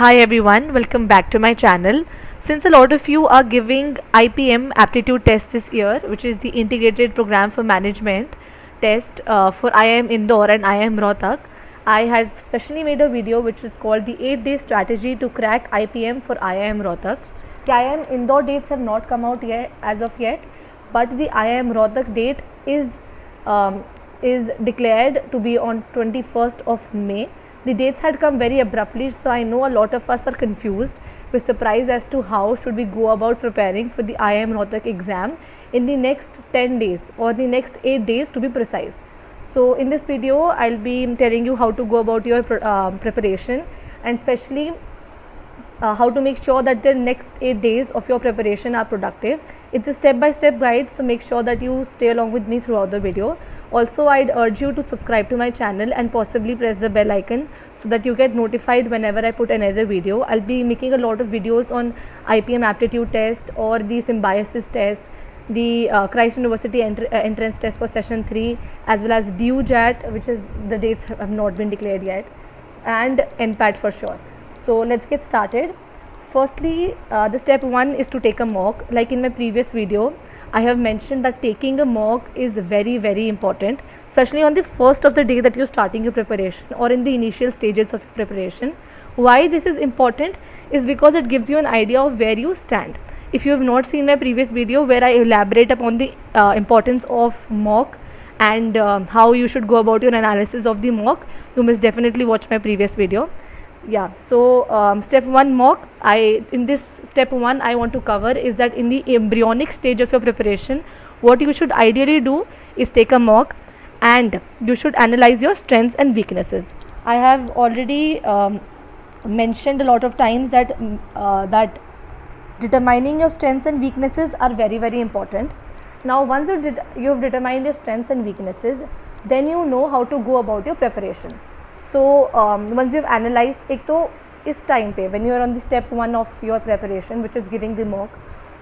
Hi everyone, welcome back to my channel. Since a lot of you are giving IPM aptitude test this year, which is the integrated program for management test for IIM Indore and IIM Rohtak, I had specially made a video which is called the 8-day strategy to crack IPM for IIM Rohtak. The IIM Indore dates have not come out yet as of yet, but the IIM Rohtak date is declared to be on 21st of May. The dates had come very abruptly, so I know a lot of us are confused. We're surprised as to how should we go about preparing for the IIM Rohtak exam in the next 10 days or the next 8 days to be precise. So in this video, I'll be telling you how to go about your preparation, and especially how to make sure that the next 8 days of your preparation are productive. It's a step-by-step guide, so make sure that you stay along with me throughout the video. Also, I'd urge you to subscribe to my channel and possibly press the bell icon so that you get notified whenever I put another video. I'll be making a lot of videos on IPM aptitude test or the symbiosis test, the Christ University entrance test for session 3, as well as DUJAT, which is the dates have not been declared yet, and NPAT for sure. So let's get started. Firstly, the step 1 is to take a mock. Like in my previous video, I have mentioned that taking a mock is very important, especially on the first of the day that you're starting your preparation or in the initial stages of your preparation. Why this is important is because it gives you an idea of where you stand. If you have not seen my previous video where I elaborate upon the importance of mock and how you should go about your analysis of the mock, you must definitely watch my previous video. So step 1 mock. In this step 1 I want to cover is that in the embryonic stage of your preparation, what you should ideally do is take a mock and you should analyze your strengths and weaknesses. I have already mentioned a lot of times that determining your strengths and weaknesses are very important. Now once you have determined your strengths and weaknesses, then you know how to go about your preparation. So once you've analyzed, एक तो इस time पे when you are on the step 1 of your preparation, which is giving the mock,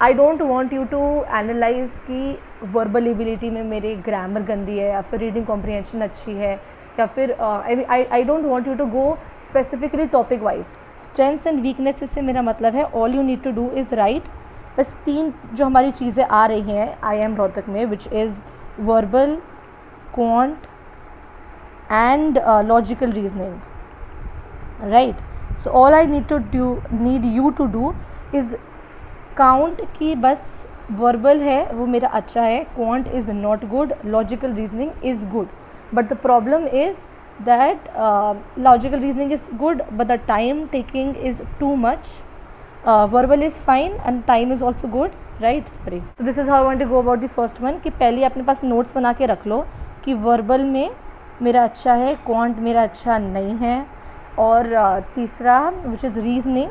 I don't want you to analyze कि verbal ability में मेरे grammar गंदी है या फिर reading comprehension अच्छी है या फिर I don't want you to go specifically topic wise. Strengths and weaknesses से मेरा मतलब है all you need to do is write बस 3 जो हमारी चीज़ें आ रही हैं IIM रोहतक में, which is verbal, quant and logical reasoning, right? So all I need you to do is count कि बस verbal है वो मेरा अच्छा है, quant is not good, logical reasoning is good. But the problem is that logical reasoning is good but the time taking is too much. Verbal is fine and time is also good, right? Sorry. So this is how I want to go about the first one कि पहले अपने पास notes बना के रख लो कि verbal में मेरा अच्छा है, क्वांट मेरा अच्छा नहीं है, और तीसरा विच इज़ रीजनिंग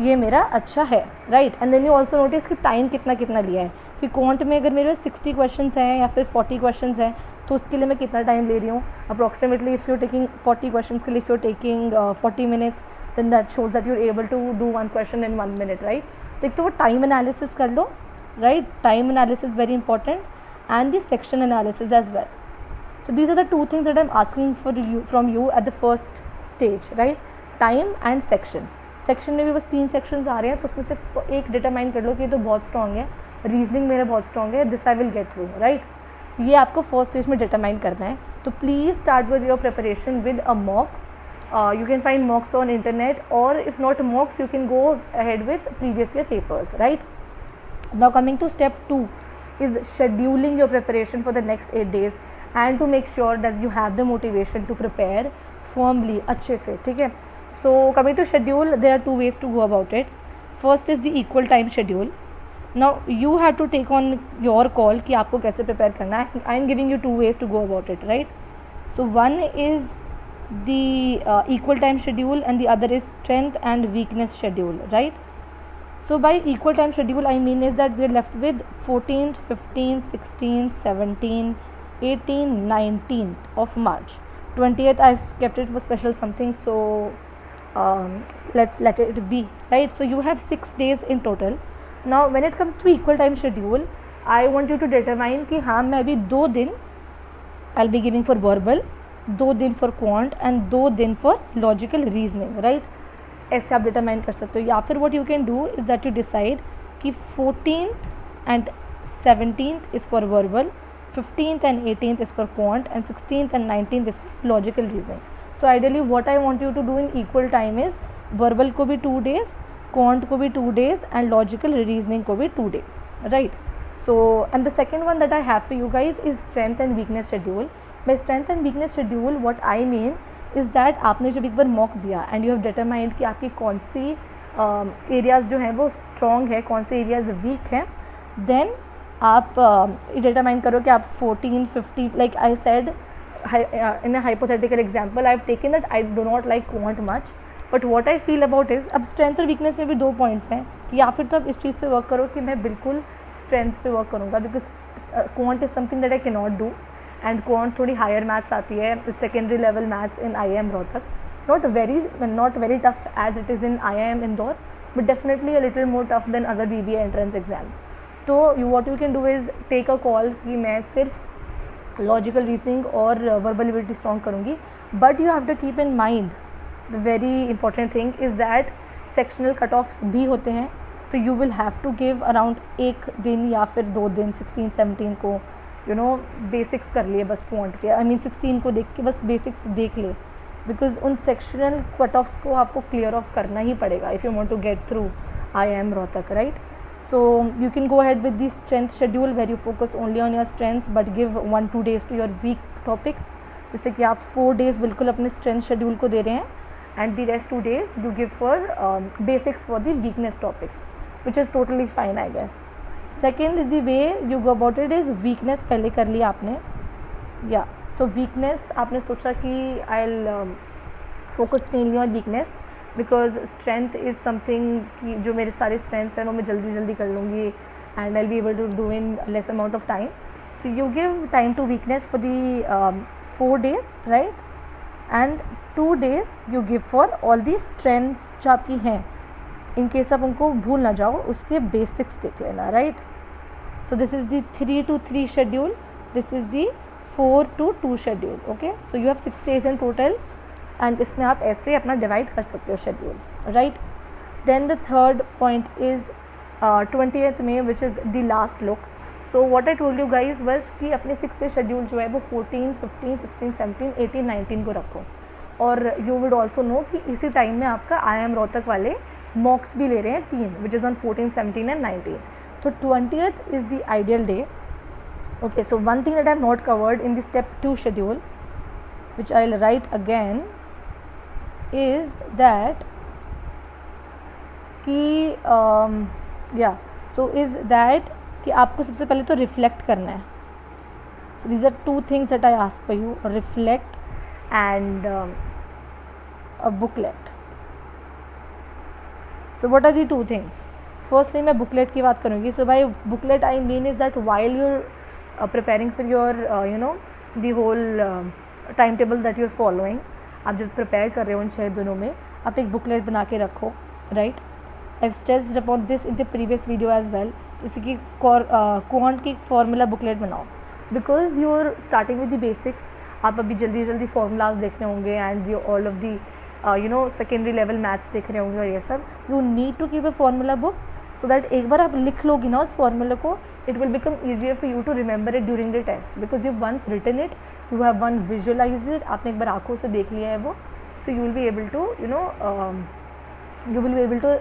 ये मेरा अच्छा है, right? And then you also notice कि टाइम कितना लिया है कि क्वांट में अगर मेरे 60 क्वेश्चंस हैं या फिर 40 क्वेश्चंस हैं तो उसके लिए मैं कितना टाइम ले रही हूँ approximately. If you taking 40 questions के लिए if you taking 40 minutes then that shows that you are able to do 1 question in 1 minute, right? तो एक तो वो टाइम एनालिसिस कर लो, right? Time analysis very important and the section analysis as well. So these are the 2 things that I'm asking from you at the first stage, right? Time and section. Section में भी बस 3 sections आ रहे हैं तो उसमें से एक determine कर लो कि ये तो बहुत strong है, reasoning मेरा बहुत strong है, this I will get through, right? ये आपको first stage में determine करना है. तो please start with your preparation with a mock. You can find mocks on internet, or if not mocks you can go ahead with previous year papers, right? Now coming to step 2 is scheduling your preparation for the next 8 days and to make sure that you have the motivation to prepare firmly अच्छे से, ठीक है? So coming to schedule, there are 2 ways to go about it. First is the equal time schedule. Now you have to take on your call कि आपको कैसे prepare करना है. I am giving you 2 ways to go about it, right? So one is the equal time schedule and the other is strength and weakness schedule, right? So by equal time schedule I mean is that we are left with 14th, 15th, 16th, 17th, 18th, 19th of March. 20th I've kept it for special something, so let's let it be, right? So you have 6 days in total. Now when it comes to equal time schedule, I want you to determine कि हाँ मैं अभी 2 दिन I'll be giving for verbal, 2 दिन for quant and 2 दिन for logical reasoning, right? ऐसे आप determine कर सकते हो. या फिर what you can do is that you decide कि 14th and 17th is for verbal, 15th and 18th is for quant, and 16th and 19th is for logical reasoning. So ideally what I want you to do in equal time is verbal को भी 2 days, quant को भी 2 days, and logical reasoning को भी 2 days, right? So and the second one that I have for you guys is strength and weakness schedule. By strength and weakness schedule what I mean is that आपने जब एक बार mock दिया and you have determined कि आपकी कौन सी areas जो हैं वो स्ट्रॉन्ग है, कौन से एरियाज़ वीक हैं, देन आप डिटरमाइन करो कि आप 14, 50, like I said in a hypothetical example, I've taken that I do not like quant much, but what I feel about is अब strength और weakness में भी 2 points हैं कि या फिर तो आप इस चीज़ पे वर्क करो कि मैं बिल्कुल strength पे वर्क करूँगा, because quant is something that I cannot do, and quant थोड़ी हायर मैथ्स आती है, secondary level maths in IIM Rohtak, not very tough as it is in IIM Indore, but definitely a little more tough than other BBA entrance exams. तो what you can do is take a call कि मैं सिर्फ logical reasoning और verbal ability strong करूँगी, but you have to keep in mind the very important thing is that sectional cut offs भी होते हैं, तो you will have to give around 1 दिन या फिर 2 दिन 16, 17 को बेसिक्स कर लिए बस क्वांट के, आई मीन 16 को देख के बस बेसिक्स देख ले, बिकॉज उन सेक्शनल कट ऑफ्स को आपको क्लियर ऑफ करना ही पड़ेगा if you want to get through IIM Rohtak, right? So you can go ahead with the strength schedule where you focus only on your strengths but give 1-2 days to your weak topics, जैसे कि आप 4 days बिल्कुल अपने strength schedule को दे रहे हैं and the rest 2 days you give for basics for the weakness topics, which is totally fine I guess. Second is the way you go about it is weakness पहले कर लिया आपने, या सो वीकनेस आपने सोचा कि I will focus mainly on weakness because strength is something कि जो मेरे सारे स्ट्रेंथ्स हैं वो मैं जल्दी कर लूँगी and I will be able to do in less amount of time. So you give time to weakness for the 4 days, right? And 2 days you give for all the strengths जो आपकी हैं, in case आप उनको भूल ना जाओ, उसके basics देख लेना, right? So this is the 3 to 3 schedule, this is the 4 to 2 schedule. Okay, so you have 6 days in total and इसमें आप ऐसे अपना डिवाइड कर सकते हो schedule, right? Then the third point is 20th में which is the last look. So what I told you guys बस कि अपने 6 day शेड्यूल जो है वो 14, 15, 16, 17, 18, 19 को रखो, और यू वुड ऑल्सो नो कि इसी टाइम में आपका IIM रोहतक वाले मॉक्स भी ले रहे हैं 3, विच इज़ ऑन 14, 17 एंड 19. तो 20th is the ideal day. Okay, so one thing that I have not covered in the step 2 schedule which I will write again is that कि is that कि आपको सबसे पहले तो reflect करना है. So these are 2 things that I ask for you, reflect and a booklet. So what are the 2 things? Firstly मैं booklet की बात करूँगी. So by booklet I mean is that while you're preparing for your the whole time table that you're following, आप जब prepare कर रहे हो उन 6 दिनों में आप एक बुकलेट बना के रखो, right? I stressed upon this in the previous video as well. जैसे कि क्वांट की फॉर्मूला बुकलेट बनाओ, because you are starting with the basics. आप अभी जल्दी फॉर्मूलाज देख रहे होंगे and all of the secondary level maths देख रहे होंगे और ये सब. You need to keep a formula book so that एक बार आप लिख लोगे ना उस फॉर्मूला को, it will become easier for you to remember it during the test, because you once written it, you have one visualise it, आपने एक बार आँखों से देख लिया है वो, so you will be able to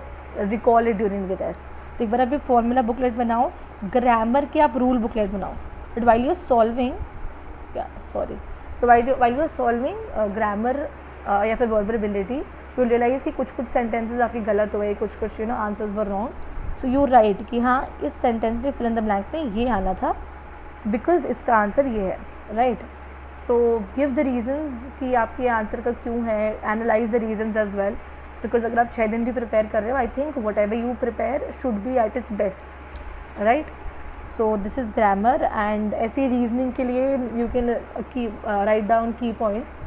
recall it during the test. तो एक बार आप ये फॉर्मूला बुकलेट बनाओ. ग्रामर की आप रूल बुकलेट बनाओ, but while you are solving while you are solving grammar या फिर वर्बल एबिलिटी, यू रियलाइज कि कुछ सेंटेंसेज आपके गलत हुए, कुछ answers were wrong. So you right कि हाँ इस सेंटेंस में फिल इन द ब्लैंक में ये आना था बिकॉज इसका आंसर ये है, right? So give the reasons कि आपके आंसर का क्यों है, analyse the reasons as well, because अगर आप 6 दिन भी प्रिपेयर कर रहे हो, I think whatever you prepare should be at its best, right? So this is grammar. And ऐसी रीजनिंग के लिए you can write down key points,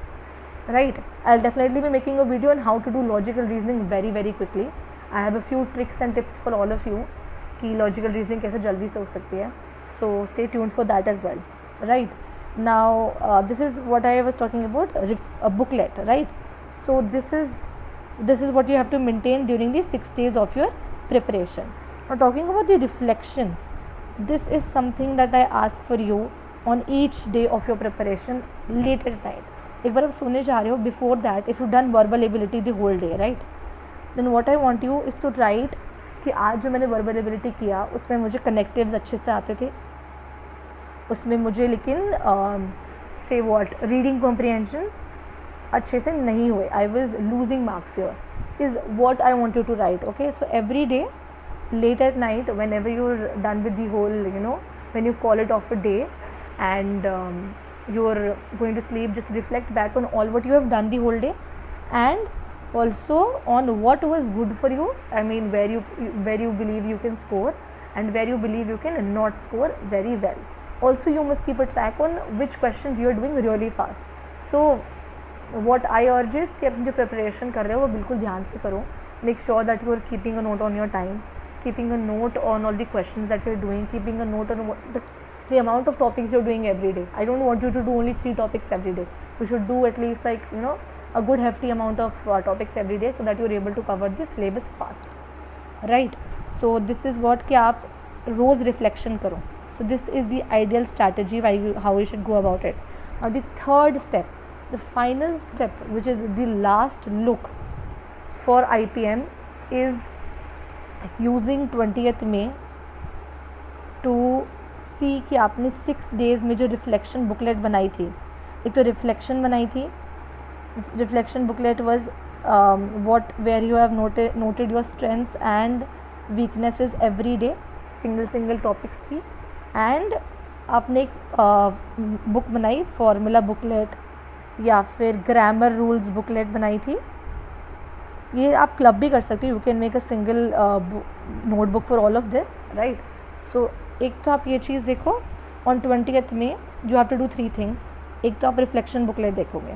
right? I'll definitely be making a video on how to do logical reasoning very quickly. I have a few tricks and tips for all of you कि logical reasoning कैसे जल्दी से हो सकती है. So stay tuned for that as well, right? Now this is what I was talking about, a booklet, right? So this is This is what you have to maintain during the 6 days of your preparation. Now talking about the reflection, this is something that I ask for you on each day of your preparation late at night. एक बार आप सोने जा रहे हो, before that if you done verbal ability the whole day, right, then what I want you is to write कि आज जो मैंने verbal ability किया उसमें मुझे connectives अच्छे से आते थे, उसमें मुझे लेकिन say what reading comprehensions अच्छे से नहीं हुए, I was losing marks here, is what I want you to write. Okay, so every day late at night whenever you're done with the whole, you know, when you call it off a day and you're going to sleep, just reflect back on all what you have done the whole day and also on what was good for you. I mean where you believe you can score and where you believe you can not score very well. Also you must keep a track on which questions you are doing really fast. So what I urge is कि अपनी जो preparation कर रहे हो वो बिल्कुल ध्यान से करो. Make sure that you are keeping a note on your time, keeping a note on all the questions that you are doing, keeping a note on the amount of topics you are doing every day. I don't want you to do only 3 topics every day. You should do at least like, you know, a good hefty amount of topics every day so that you are able to cover the syllabus fast, right? So this is what कि आप रोज़ reflection करो. So this is the ideal strategy how you should go about it. Now the third step, the final step, which is the last look for IPM, is using 20th May to see कि आपने 6 days में जो reflection booklet बनाई थी. एक तो reflection बनाई थी, reflection booklet was where you have noted your strengths and weaknesses every day, single topics की, एंड आपने एक बुक बनाई, फॉर्मूला बुकलेट या फिर ग्रामर रूल्स बुकलेट बनाई थी. ये आप क्लब भी कर सकते हो, you can make a single notebook for all of this, right. So एक तो आप ये चीज़ देखो, ऑन 20th में you have to do 3 things. एक तो आप रिफ्लेक्शन बुकलेट देखोगे,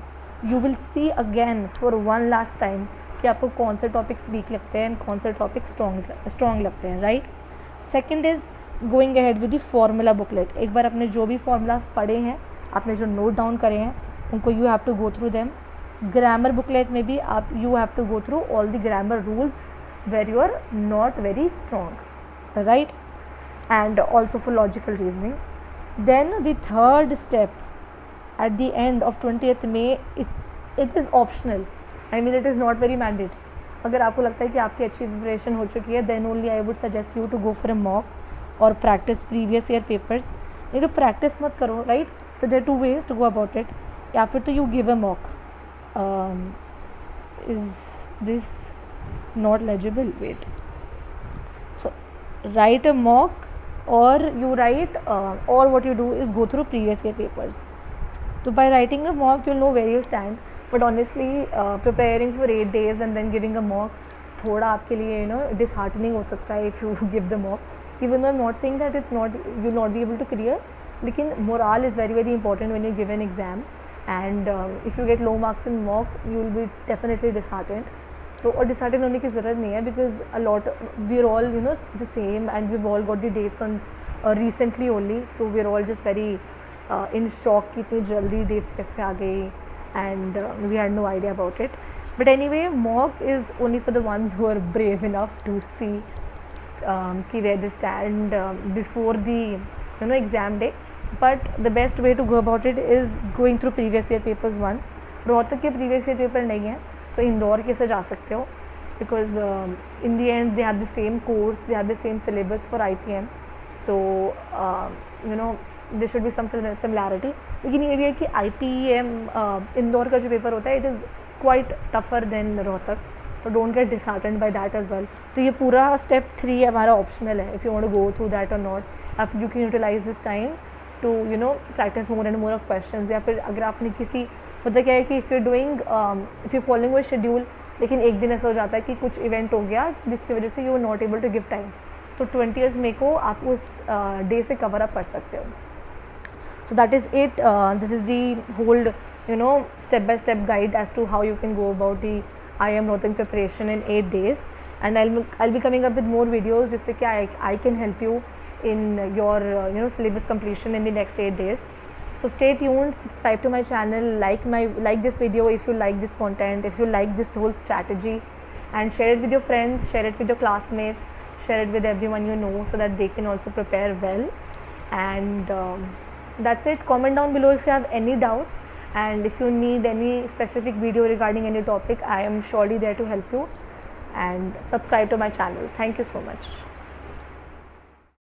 you will see again for one last time कि आपको कौन से टॉपिक्स वीक लगते हैं एंड कौन से टॉपिक स्ट्रॉन्ग लगते हैं, right. Second is going ahead with the formula booklet. एक बार आपने जो भी फॉर्मूलाज पढ़े हैं, आपने जो नोट डाउन करे हैं, उनको you have to go through them. Grammar booklet में भी आप you have to go through all the grammar rules where you are not very strong, right, and also for logical reasoning. Then the third step at the end of 20th May, it is optional. I mean it is not very mandatory. अगर आपको लगता है कि आपकी अच्छी preparation हो चुकी है, then only I would suggest you to go for a mock or practice previous year papers. नहीं तो practice मत करो, right? So there are 2 ways to go about it. या फिर तो you give a mock. Is this not legible? Wait. So write a mock, or you write or what you do is go through previous year papers. So by writing a mock you'll know where you stand, but honestly preparing for 8 days and then giving a mock थोड़ा आपके लिए you know disheartening हो सकता है if you give the mock. Even though I'm not saying that it's not, you'll not be able to clear, लेकिन morale is very very important when you give an exam, and if you get low marks in mock you will be definitely disheartened. तो और decided होने की ज़रूरत नहीं है, because a lot we are all you know the same and we all got the dates on recently only. So we are all just very in shock कि इतनी जल्दी डेट्स कैसे आ गई, and we had no idea about it. But anyway, mock is only for the ones who are brave enough to see कि where they stand before the you know exam day. But the best way to go about it is going through previous year papers once. Rohtak के previous year paper नहीं है तो इंदौर कैसे जा सकते हो, because in the end they have the same course, they have the same syllabus for IPM. तो you know they should be some similarity. लेकिन ये भी है कि IPM इंदौर का जो पेपर होता है it is quite tougher than Rohtak, तो don't get disheartened by that as well. तो ये पूरा स्टेप 3 हमारा ऑप्शनल है, if you want to go through that और not. You can utilize this time to you know practice more and more of questions. या फिर अगर आपने किसी होता क्या है कि if you following with schedule, लेकिन एक दिन ऐसा हो जाता है कि कुछ इवेंट हो गया जिसकी वजह से you are not able to give time, तो 20th May को आप उस डे से कवर अप कर सकते हो. So that is it. This is the whole you know step by step guide as to how you can go about the IIM Rohtak preparation in 8 days, and I'll be coming up with more videos जिससे कि I can help you in your you know syllabus completion in the next 8 days. So stay tuned, subscribe to my channel, like this video if you like this content, if you like this whole strategy, and share it with your friends, share it with your classmates, share it with everyone you know, so that they can also prepare well. And that's it. Comment down below if you have any doubts, and if you need any specific video regarding any topic, I am surely there to help you. And subscribe to my channel. Thank you so much.